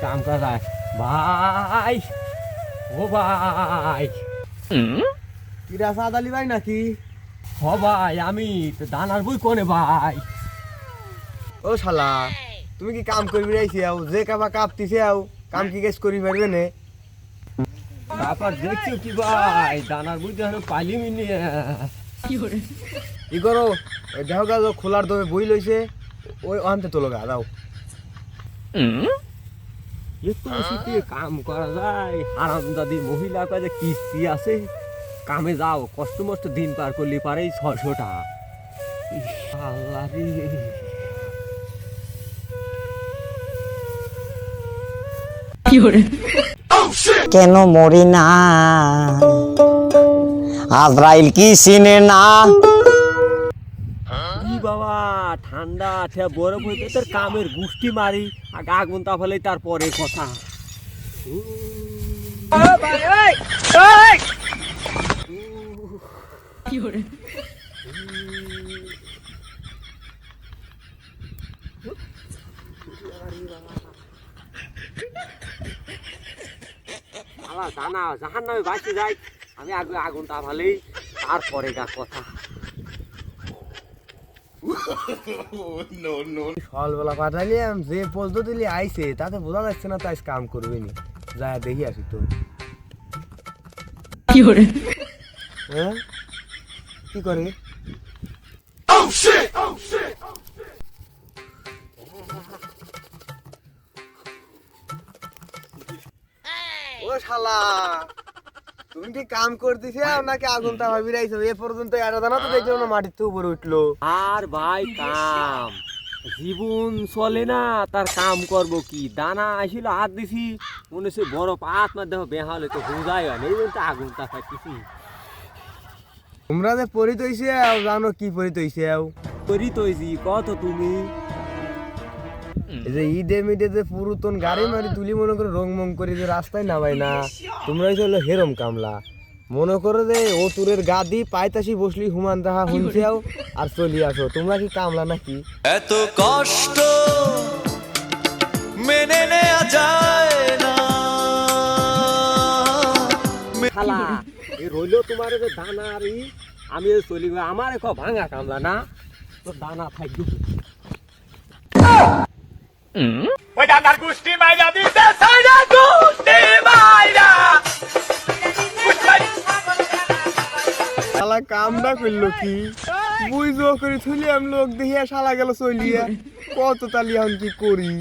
কাম করা যায় ভাই। ও ভাই কিরা সাদ আলী ভাই নাকি? হ ভাই আমি তো দানার বই কোনে ভাই। ও শালা তুমি কি কাম করবি রাইছি আও যে কাবা কাঁপতিছে আও কাম কি কেস করি পারবে নে? তারপর দেখছো কি ভাই দানার বই তো পাইলি মিনি কি করো ওই দেখো গা খোলার দমে বই লইছে ওই আনতে তো লগা দাও। একটু শীতে কাম করা যায় আরাম দাদি মহিলা কাজে কিস্তি আছে কামে যাও কষ্ট মষ্ট দিন পার করলে পারে 600 টাকা। আল্লাহ রে কেন মরি না আজরাইল কি চিনে না? কি বাবা ঠান্ডা আছে বরফ হইতে তোর কামের গুষ্টি মারি আগে আগুন তাফালে তারপরে কথা। আবার জানা জাহান নামে বাঁচতে যাই আমি আগে আগুন তাফালেই তারপরে গা কথা। সকালবেলা পাঠাইলে যে পদ্ধতি আইছে তাতে বোঝা যাচ্ছে না তাই কাম করবে নি যায় দেখি আসি তো। হ্যাঁ কি করে ও শালা তুমি কি কাম করতেছে নাকি আগুন তা ভাবি রাইছো? এ পর্যন্ত এরা জানা তো দেখছো না মাটির তো উপরে উঠলো। আর ভাই কাম জীবন চলে না তার কাম করব কি দানা আসিল হাত দিছি মনে হচ্ছে বড় পাত না দেখো বেহালে তো বোঝাই হয় এই তো আগুন তা খাইতেছি। তোমরা যে পরিত হইছে জানো কি পরিত হইছে করি তৈছি কত তুমি এই যে ঈদে মিডে যে পুরাতন গাড়ি মারি তুলি মনে করে রং মং করে যে রাস্তায় নামাই না তোমরা হলো হেরম কামলা মনে করো যে ও তুরের গাদি পাইতাসি বসলি হুমান তাহা হুনছেও আর চলি আসো। তোমরা কি কামলা নাকি? এত কষ্ট মেনে নেওয়া যায় না। খালা এই রইলো তোমার যে দানা আর আমি চলি আমার ভাঙা কামলা না তো দানা থাকবে। ওই ডানার গুষ্টি মাইরা দিতে সাইরা গুষ্টি মাইরা শালা কামটা করলো কি বুঝো করে থুলি আমি লোক দেখিয়া শালা গেল চলিয়া কত তালি আমি কি করি।